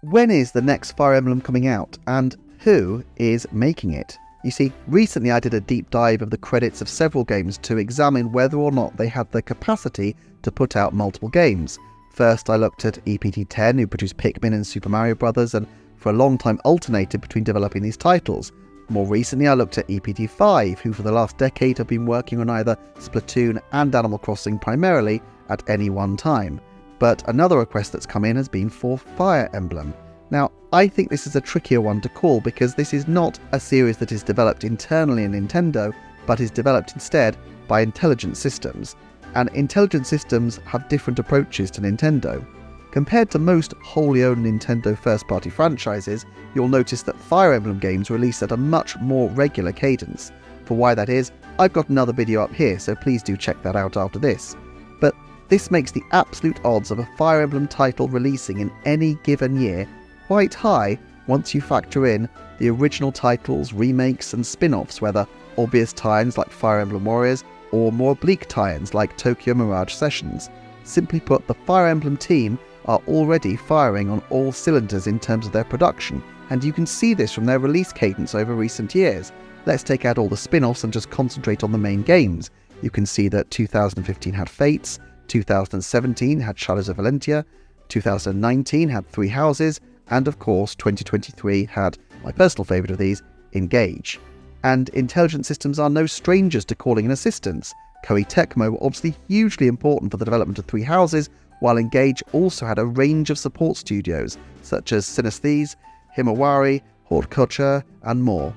When is the next Fire Emblem coming out, and who is making it? You see, recently I did a deep dive of the credits of several games to examine whether or not they had the capacity to put out multiple games. First I looked at EPT10, who produced Pikmin and Super Mario Bros. And for a long time alternated between developing these titles. More recently I looked at EPT5, who for the last decade have been working on either Splatoon and Animal Crossing primarily at any one time. But another request that's come in has been for Fire Emblem. Now, I think this is a trickier one to call because this is not a series that is developed internally in Nintendo, but is developed instead by Intelligent Systems. And Intelligent Systems have different approaches to Nintendo. Compared to most wholly owned Nintendo first-party franchises, you'll notice that Fire Emblem games release at a much more regular cadence. For why that is, I've got another video up here, so please do check that out after this. But this makes the absolute odds of a Fire Emblem title releasing in any given year quite high once you factor in the original titles, remakes and spin-offs, whether obvious tie-ins like Fire Emblem Warriors or more oblique tie-ins like Tokyo Mirage Sessions. Simply put, the Fire Emblem team are already firing on all cylinders in terms of their production, and you can see this from their release cadence over recent years. Let's take out all the spin-offs and just concentrate on the main games. You can see that 2015 had Fates, 2017 had Shadows of Valentia, 2019 had Three Houses, and of course 2023 had my personal favourite of these, Engage. And Intelligent Systems are no strangers to calling in assistance. Koei Tecmo were obviously hugely important for the development of Three Houses, while Engage also had a range of support studios, such as Synesthese, Himawari, Horticulture, and more.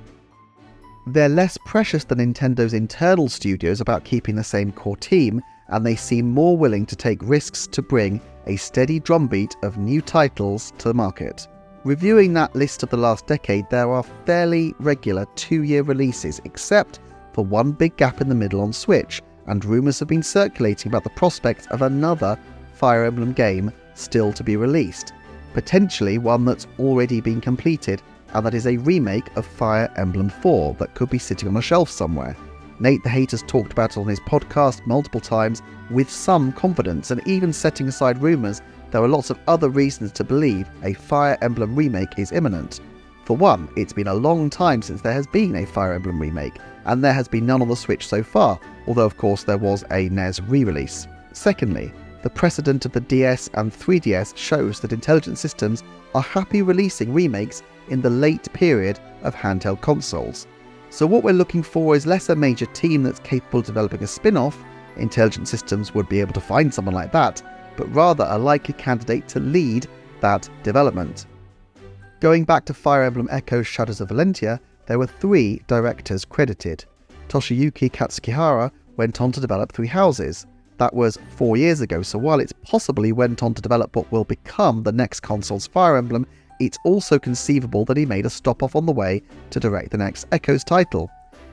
They're less precious than Nintendo's internal studios about keeping the same core team, and they seem more willing to take risks to bring a steady drumbeat of new titles to the market. Reviewing that list of the last decade, there are fairly regular 2-year releases, except for one big gap in the middle on Switch, and rumours have been circulating about the prospect of another Fire Emblem game still to be released, potentially one that's already been completed, and that is a remake of Fire Emblem 4 that could be sitting on a shelf somewhere. Nate the Hater's talked about it on his podcast multiple times with some confidence, and even setting aside rumours, there are lots of other reasons to believe a Fire Emblem remake is imminent. For one, it's been a long time since there has been a Fire Emblem remake, and there has been none on the Switch so far, although of course there was a NES re-release. Secondly, the precedent of the DS and 3DS shows that Intelligent Systems are happy releasing remakes in the late period of handheld consoles. So what we're looking for is less a major team that's capable of developing a spin-off, Intelligent Systems would be able to find someone like that, but rather a likely candidate to lead that development. Going back to Fire Emblem Echoes Shadows of Valentia, there were 3 directors credited. Toshiyuki Katsukihara went on to develop Three Houses. That was 4 years ago, so while it's possible he went on to develop what will become the next console's Fire Emblem, it's also conceivable that he made a stop-off on the way to direct the next Echoes title.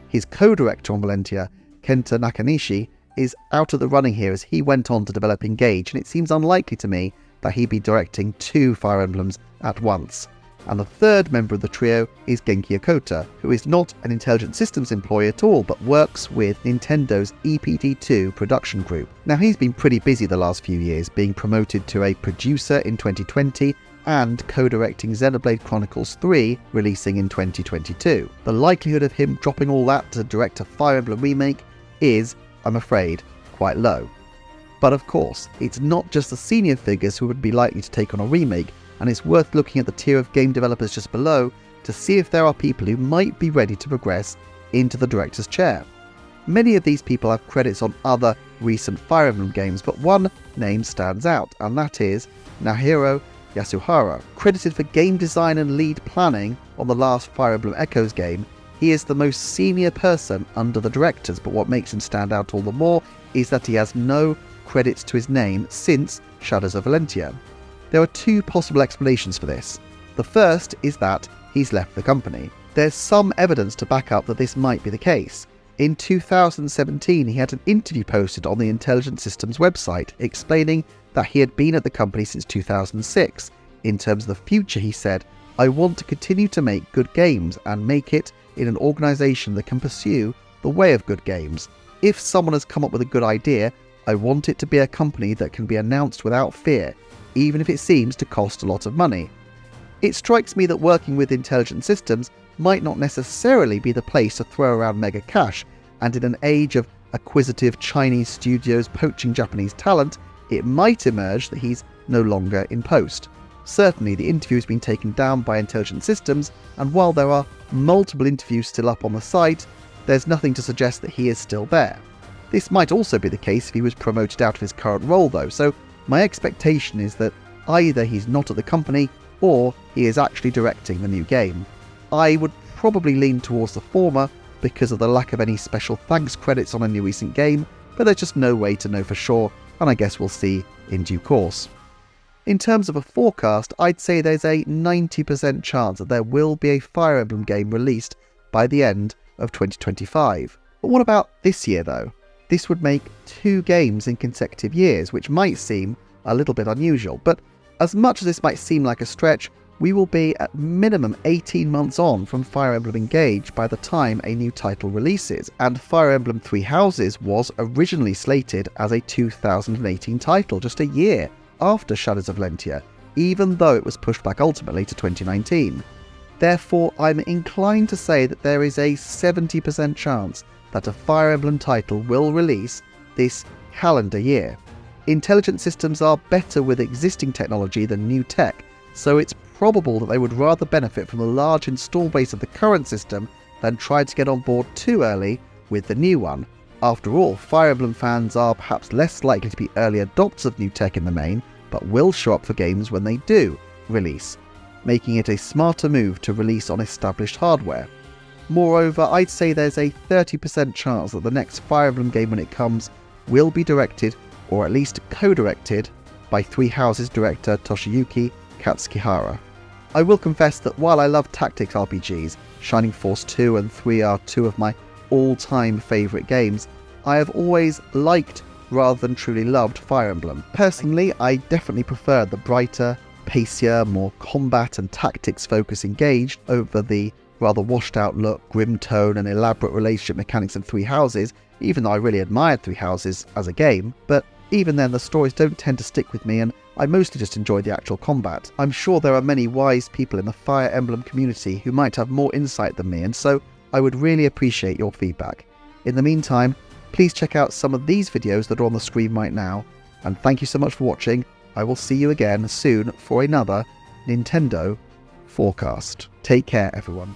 His co-director on Valentia, Kenta Nakanishi, is out of the running here as he went on to develop Engage, and it seems unlikely to me that he'd be directing 2 Fire Emblems at once. And the third member of the trio is Genki Okota, who is not an Intelligent Systems employee at all, but works with Nintendo's EPT2 production group. Now, he's been pretty busy the last few years, being promoted to a producer in 2020 and co-directing Xenoblade Chronicles 3, releasing in 2022. The likelihood of him dropping all that to direct a Fire Emblem remake is, I'm afraid, quite low. But of course, it's not just the senior figures who would be likely to take on a remake, and it's worth looking at the tier of game developers just below to see if there are people who might be ready to progress into the director's chair. Many of these people have credits on other recent Fire Emblem games, but one name stands out, and that is Naohiro Yasuhara. Credited for game design and lead planning on the last Fire Emblem Echoes game, he is the most senior person under the directors, but what makes him stand out all the more is that he has no credits to his name since Shadows of Valentia. There are 2 possible explanations for this. The first is that he's left the company. There's some evidence to back up that this might be the case. In 2017, he had an interview posted on the Intelligent Systems website explaining that he had been at the company since 2006. In terms of the future, he said, "I want to continue to make good games and make it in an organisation that can pursue the way of good games. If someone has come up with a good idea, I want it to be a company that can be announced without fear, even if it seems to cost a lot of money." It strikes me that working with Intelligent Systems might not necessarily be the place to throw around mega cash, and in an age of acquisitive Chinese studios poaching Japanese talent, it might emerge that he's no longer in post. Certainly, the interview has been taken down by Intelligent Systems, and while there are multiple interviews still up on the site, there's nothing to suggest that he is still there. This might also be the case if he was promoted out of his current role though, so my expectation is that either he's not at the company or he is actually directing the new game. I would probably lean towards the former because of the lack of any special thanks credits on a new recent game, but there's just no way to know for sure, and I guess we'll see in due course. In terms of a forecast, I'd say there's a 90% chance that there will be a Fire Emblem game released by the end of 2025. But what about this year though? This would make 2 games in consecutive years, which might seem a little bit unusual, but as much as this might seem like a stretch, we will be at minimum 18 months on from Fire Emblem Engage by the time a new title releases, and Fire Emblem Three Houses was originally slated as a 2018 title, just a year after Shadows of Lentia, even though it was pushed back ultimately to 2019. Therefore, I'm inclined to say that there is a 70% chance that a Fire Emblem title will release this calendar year. Intelligent Systems are better with existing technology than new tech, so it's probable that they would rather benefit from the large install base of the current system than try to get on board too early with the new one. After all, Fire Emblem fans are perhaps less likely to be early adopters of new tech in the main, but will show up for games when they do release, making it a smarter move to release on established hardware. Moreover, I'd say there's a 30% chance that the next Fire Emblem game when it comes will be directed, or at least co-directed, by Three Houses director Toshiyuki Katsuhira. I will confess that while I love tactics RPGs, Shining Force 2 and 3 are 2 of my all-time favourite games, I have always liked rather than truly loved Fire Emblem. Personally, I definitely prefer the brighter, pacier, more combat and tactics focused Engaged over the rather washed out look, grim tone and elaborate relationship mechanics of Three Houses, even though I really admired Three Houses as a game, but even then the stories don't tend to stick with me and I mostly just enjoy the actual combat. I'm sure there are many wise people in the Fire Emblem community who might have more insight than me, and so I would really appreciate your feedback. In the meantime, please check out some of these videos that are on the screen right now, and thank you so much for watching. I will see you again soon for another Nintendo Forecast. Take care, everyone.